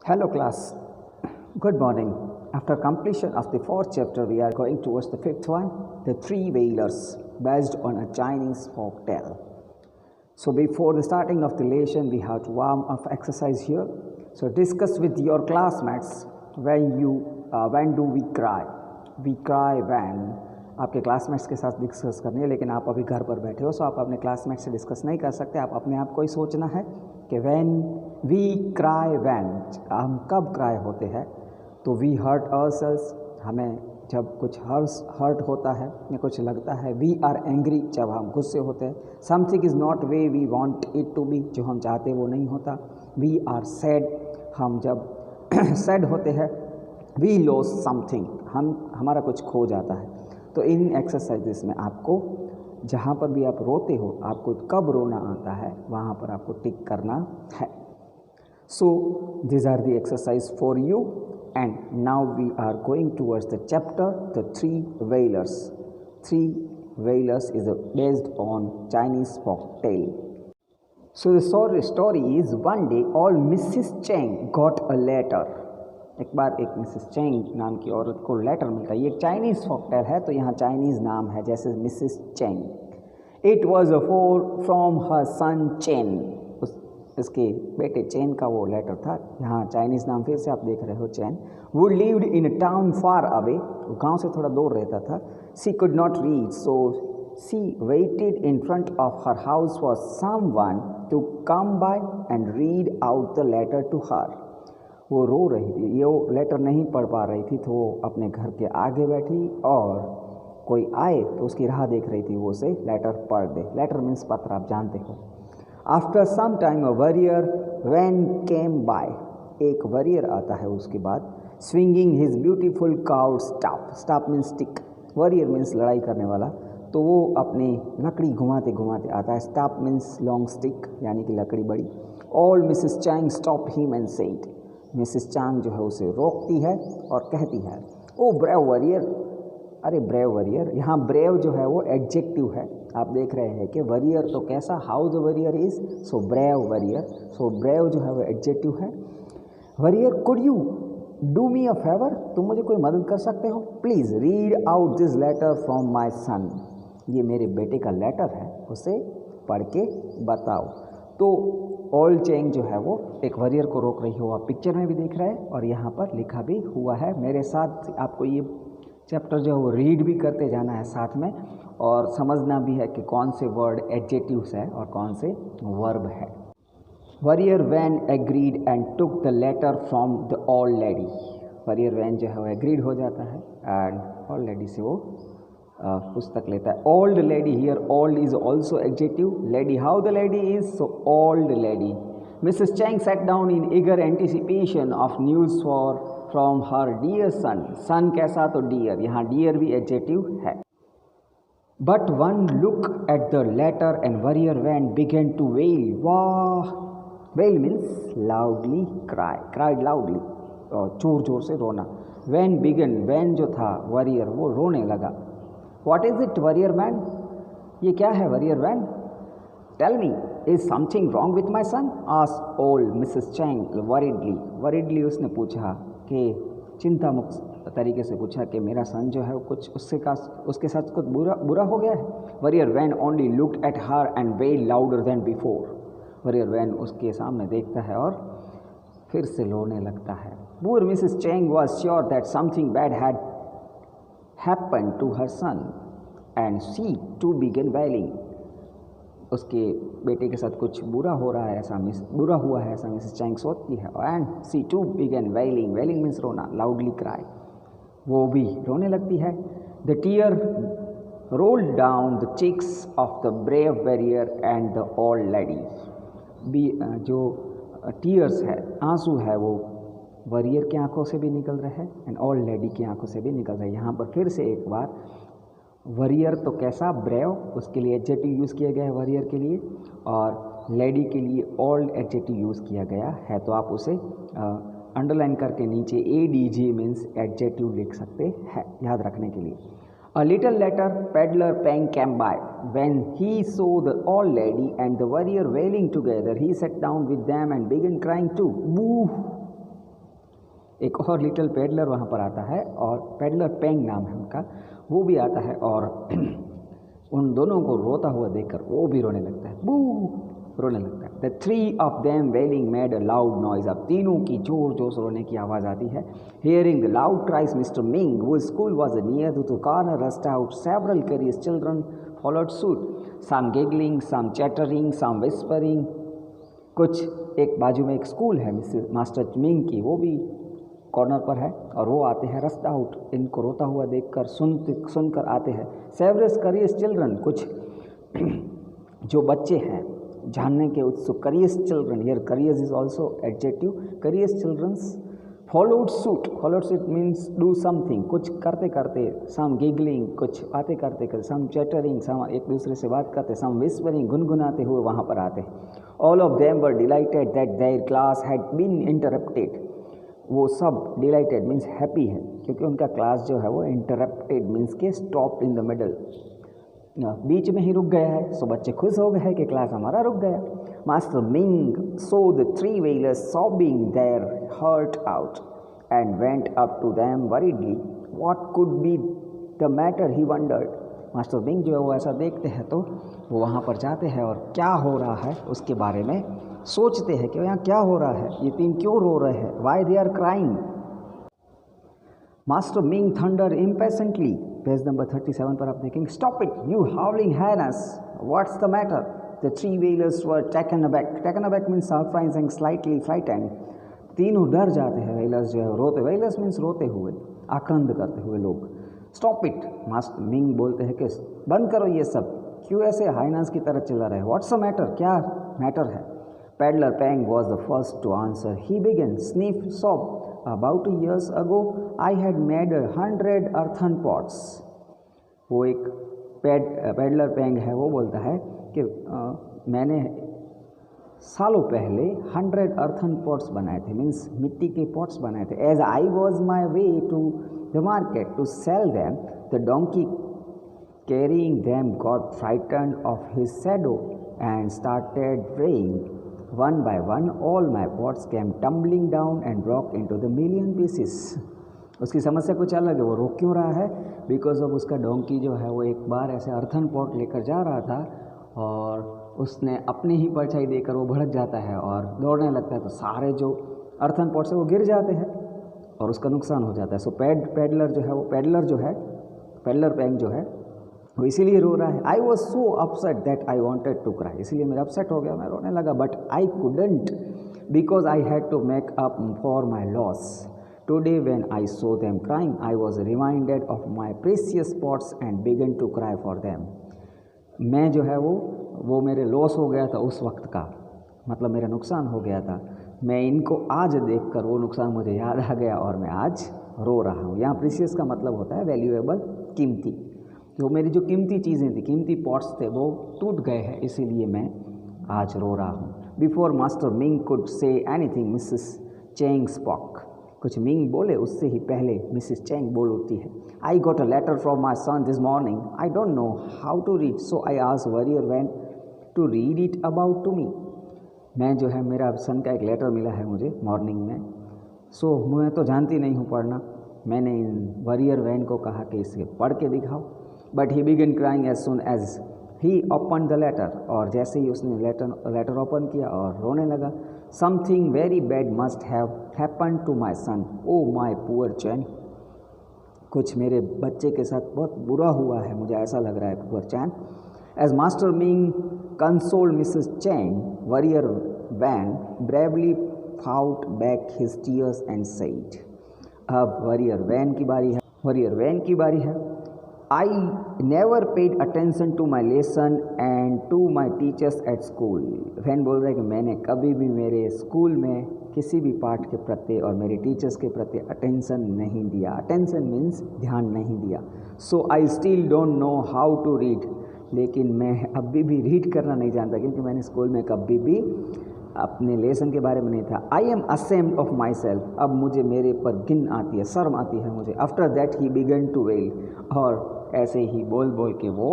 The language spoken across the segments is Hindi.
Hello class, good morning. After completion of the fourth chapter, we are going towards the fifth one, the three whalers, based on a Chinese folk tale. So before the starting of the lesson, we have to warm up exercise here. So discuss with your classmates when do we cry? We cry when. आपके क्लासमेट्स के साथ डिस्कस करनी है, लेकिन आप अभी घर पर बैठे हो, सो आप अपने क्लासमेट से डिस्कस नहीं कर सकते। आप अपने आप को ही सोचना है कि व्हेन वी क्राई, व्हेन हम कब क्राई होते हैं। तो वी हर्ट आवरसेल्व्स, हमें जब कुछ हर्ट होता है या कुछ लगता है। वी आर एंग्री, जब हम गुस्से होते हैं। Something is not way we want it to be, जो हम चाहते वो नहीं होता। वी आर सैड, हम जब सैड होते हैं। वी लॉस समथिंग, हमारा कुछ खो जाता है। तो इन एक्सरसाइजेस में आपको जहाँ पर भी आप रोते हो, आपको कब रोना आता है वहाँ पर आपको टिक करना है। So this are the exercise for you and now we are going towards the chapter the three whalers. Three whalers is based on Chinese folk tale. So the story is one day all Mrs. Cheng got a letter. एक बार एक मिसेस चेंग नाम की औरत को लेटर मिलता है। ये एक चाइनीज़ फॉकटेल है, तो यहाँ चाइनीज़ नाम है, जैसे Mrs Cheng. It was a from her son Chen, इसके बेटे चेन का वो लेटर था। यहाँ चाइनीज़ नाम फिर से आप देख रहे हो, Chen. Would lived in a town far away, गाँव से थोड़ा दूर रहता था। She could not reach, so she waited in front of her house for someone to come by and read out the letter to her. वो रो रही थी, ये वो लेटर नहीं पढ़ पा रही थी, तो वो अपने घर के आगे बैठी और कोई आए तो उसकी राह देख रही थी, वो उसे लेटर पढ़ दे। लेटर मीन्स पत्र, आप जानते हो। After some time a warrior Wan came by, एक वॉरियर आता है उसके बाद। Swinging his beautiful carved staff, staff means stick, warrior means लड़ाई करने वाला। तो वो अपनी लकड़ी घुमाते घुमाते आता है। स्टाफ मीन्स लॉन्ग स्टिक, यानी कि लकड़ी बड़ी। All Mrs Chang stop him and said, Mrs Chang जो है उसे रोकती है और कहती है, ओ ब्रेव वॉरियर, अरे ब्रेव वॉरियर। यहाँ ब्रेव जो है वो एडजेक्टिव है। आप देख रहे हैं कि वॉरियर तो कैसा, how the warrior is, so brave warrior. So brave जो है वो एडजेक्टिव है। Warrior, could you do me a favour, तुम मुझे कोई मदद कर सकते हो? Please read out this letter from my son, ये मेरे बेटे का लेटर है, उसे पढ़ के बताओ। तो ओल्ड चेंग जो है वो एक वॉरियर को रोक रही हो, आप पिक्चर में भी देख रहे हैं और यहाँ पर लिखा भी हुआ है। मेरे साथ आपको ये चैप्टर जो है वो रीड भी करते जाना है साथ में, और समझना भी है कि कौन से वर्ड एडजेक्टिव्स है और कौन से वर्ब है। Warrior Wan agreed and took the letter from the old lady, warrior Wan जो है वो एग्रीड हो जाता है एंड ओल्ड लेडी से वो पुस्तक लेता है। Old lady, here old is also adjective. Lady, how the lady is, so old lady. Mrs Chang sat down in eager anticipation of news from her dear son. Son कैसा, तो डियर, यहाँ डियर भी एडजेक्टिव है। But one look at the letter and warrior Wan began to wail, वाह, wail means loudly cry, cried loudly, जोर जोर से रोना। वैन बिगन, वैन जो था वॉरियर वो रोने लगा। What is it, warrior man? ये क्या है warrior man? Tell me, is something wrong with my son? Asked old Mrs. Chang worriedly. Worriedly उसने पूछा कि चिंता मुक्त तरीके से पूछा कि मेरा सन जो है वो कुछ उसके साथ कुछ बुरा हो गया है। Warrior man only looked at her and wailed louder than before. Warrior man उसके सामने देखता है और फिर से रोने लगता है। Poor Mrs. Chang was sure that something bad had happened to her son and she too began wailing. उसके बेटे के साथ कुछ बुरा हुआ है ऐसा मिसेस चैंग सोचती है। And she too began wailing, wailing means रोना, लाउडली क्राई, वो भी रोने लगती है। The tear rolled down the cheeks of the brave warrior and the old lady. जो टीयर्स है, आंसू है, वो वॉरियर की आंखों से भी निकल रहे हैं एंड ओल्ड लेडी की आंखों से भी निकल रहे हैं। यहाँ पर फिर से एक बार, वॉरियर तो कैसा, ब्रेव, उसके लिए एडजेक्टिव यूज़ किया गया है वॉरियर के लिए, और लेडी के लिए ओल्ड एडजेक्टिव यूज़ किया गया है। तो आप उसे अंडरलाइन करके नीचे ADJ मीन्स एडजेक्टिव लिख सकते हैं, याद रखने के लिए। A little letter peddler Pang came by, when he saw the old lady and the warrior wailing together he sat down with them and began crying too, Boo एक और लिटिल पेडलर वहाँ पर आता है और पेडलर पेंग नाम है उनका, वो भी आता है और उन दोनों को रोता हुआ देखकर वो भी रोने लगता है, बू रोने लगता है। The three of them wailing made a loud noise, अब तीनों की जोर जोर से रोने की आवाज़ आती है। Hearing the loud cries mister Ming who school was near to the corner rushed out, several curious children followed suit, some giggling, some chattering, some whispering। कुछ एक बाजू में एक स्कूल है मिसेस मास्टर मिंग की, वो भी कॉर्नर पर है और वो आते हैं रस्ट आउट, इनको रोता हुआ देखकर सुनकर आते हैं। सेवरस करियस चिल्ड्रन, कुछ जो बच्चे हैं जानने के उत्सुक, curious children, here curious is also adjective, curious childrens followed suit means do something, कुछ करते करते, सम गिगलिंग, कुछ बातें करते करते, सम चैटरिंग, सम एक दूसरे से बात करते, सम विस्परिंग, गुनगुनाते हुए वहाँ पर आते हैं। All of them were delighted that their class had been interrupted, वो सब डिलाइटेड मीन्स हैप्पी है क्योंकि उनका क्लास जो है वो इंटरप्टेड मीन्स के स्टॉप्ड इन द मिडल, बीच में ही रुक गया है। सो बच्चे खुश हो गए हैं कि क्लास हमारा रुक गया। Master Ming so the three wheelers sobbing their heart out and went up to them worriedly, what could be the matter he wondered. Master Ming जो है वो ऐसा देखते हैं तो वो वहाँ पर जाते हैं और क्या हो रहा है उसके बारे में सोचते हैं कि यहाँ क्या हो रहा है, ये तीन क्यों रो रहे हैं, why they are crying. Master Ming thunder impatiently, page number 37 पर आप देखेंगे, stop it you howling hyenas, what's the matter. The three wheelers were taken aback means surprise and slightly frightened, तीनों डर जाते हैं, व्हीलर्स जो है रोते, व्हीलर्स मीन्स रोते हुए, आक्रंद करते हुए लोग। स्टॉप इट, मास्टर मिंग बोलते हैं कि बंद करो ये सब, क्यों ऐसे हाइनास की तरह चिल्ला रहे, व्हाट्स द मैटर, क्या मैटर है। Peddler Peng was the first to answer. He began, sniff, sob. About 2 years ago, I had made 100 earthen pots. वो एक पेडलर पेंग है, वो बोलता है कि मैंने सालों पहले 100 earthen pots बनाए थे, मीन्स मिट्टी के pots बनाए थे। As I was my way to the market to sell them, the donkey carrying them got frightened of his shadow and started braying. One by one, all my pots came tumbling down and broke into the million pieces. उसकी समस्या कुछ अलग है, वो रो क्यों रहा है, बिकॉज ऑफ उसका डोंकी जो है वो एक बार ऐसे अर्थन पॉट लेकर जा रहा था और उसने अपनी ही परछाई देकर वो भड़क जाता है और दौड़ने लगता है, तो सारे जो अर्थन पॉट से वो गिर जाते हैं और उसका नुकसान हो जाता है। सो पेडलर पेंग जो है वो इसीलिए रो रहा है। I was so upset that I wanted to cry, इसीलिए मेरा अपसेट हो गया, मैं रोने लगा, but I couldn't because I had to make up for my loss. Today when I saw them crying I was reminded of my precious spots and began to cry for them. मैं जो है वो मेरे लॉस हो गया था उस वक्त का, मतलब मेरा नुकसान हो गया था, मैं इनको आज देख कर वो नुकसान मुझे याद आ गया और मैं आज रो रहा हूँ। यहाँ प्रेशियस का मतलब होता है वैल्यूएबल, कीमती, तो मेरी जो कीमती चीज़ें थी, कीमती पॉट्स थे, वो टूट गए हैं, इसीलिए मैं आज रो रहा हूँ। Before master Ming could say anything Mrs Cheng spoke, कुछ मिंग बोले उससे ही पहले मिसेस चेंग बोल उठती है। I got a letter from my son this morning, I don't know how to read, so I asked warrior Wan to read it about to me. मैं जो है, मेरा सन का एक लेटर मिला है मुझे मॉर्निंग में, सो मैं तो जानती नहीं हूँ पढ़ना, मैंने वॉरियर वैन को कहा कि इसे पढ़ के दिखाओ। But he began crying as soon as he open the letter, और जैसे ही उसने लेटर ओपन किया और रोने लगा। Something very bad must have happened to my son, oh my poor Chen, कुछ मेरे बच्चे के साथ बहुत बुरा हुआ है, मुझे ऐसा लग रहा है, poor Chen. As master Ming consoled Mrs Cheng, warrior Wan bravely fought back his tears and said. अब वॉरियर वैन की बारी है। I never paid attention to my lesson and to my teachers at school। Wan बोल रहा है कि मैंने कभी भी मेरे स्कूल में किसी भी पाठ के प्रति और मेरे टीचर्स के प्रति अटेंशन नहीं दिया। अटेंशन मीन्स ध्यान नहीं दिया। So I still don't know how to read, लेकिन मैं अभी भी रीड करना नहीं जानता क्योंकि मैंने स्कूल में कभी भी अपने लेसन के बारे में नहीं था। I am ashamed of my self, अब मुझे मेरे पर घिन आती है, शर्म आती है मुझे। After that he began to wail, और ऐसे ही बोल बोल के वो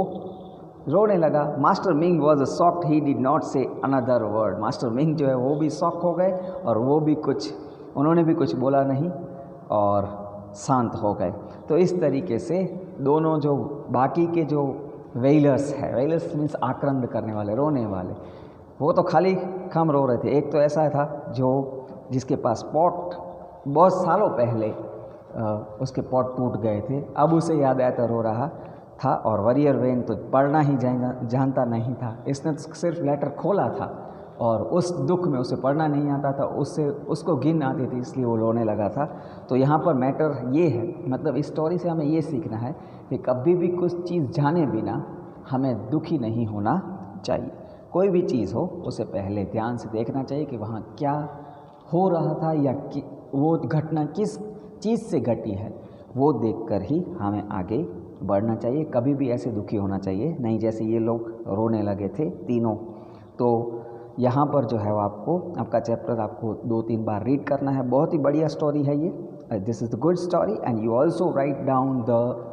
रोने लगा। Master Ming was a shocked, he did not say another word. Master Ming जो है वो भी शॉक हो गए और वो भी उन्होंने भी कुछ बोला नहीं। और शांत हो गए। तो इस तरीके से दोनों जो बाकी के जो वेलर्स है, वेलर्स मीन्स आक्रंद करने वाले, रोने वाले, वो तो खाली कम रो रहे थे। एक तो ऐसा था जो जिसके पास पॉट बहुत सालों पहले उसके पॉट टूट गए थे, अब उसे याद आया तो रो रहा था। और वॉरियर वेन तो पढ़ना ही जानता नहीं था, इसने तो सिर्फ लेटर खोला था और उस दुख में उसे पढ़ना नहीं आता था, उसको गिन आती थी, इसलिए वो रोने लगा था। तो यहाँ पर मैटर ये है, मतलब इस स्टोरी से हमें ये सीखना है कि कभी भी कुछ चीज़ जाने बिना हमें दुखी नहीं होना चाहिए। कोई भी चीज़ हो उसे पहले ध्यान से देखना चाहिए कि वहाँ क्या हो रहा था या वो घटना किस चीज़ से घटी है, वो देखकर ही हमें आगे बढ़ना चाहिए। कभी भी ऐसे दुखी होना चाहिए नहीं जैसे ये लोग रोने लगे थे तीनों। तो यहाँ पर जो है वो आपका चैप्टर आपको 2-3 बार रीड करना है। बहुत ही बढ़िया स्टोरी है ये। This is the good story and you also write down the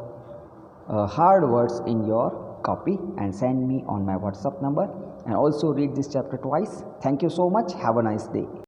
hard words in your copy and send me on my WhatsApp number, and also read this chapter twice. Thank you so much. Have a nice day.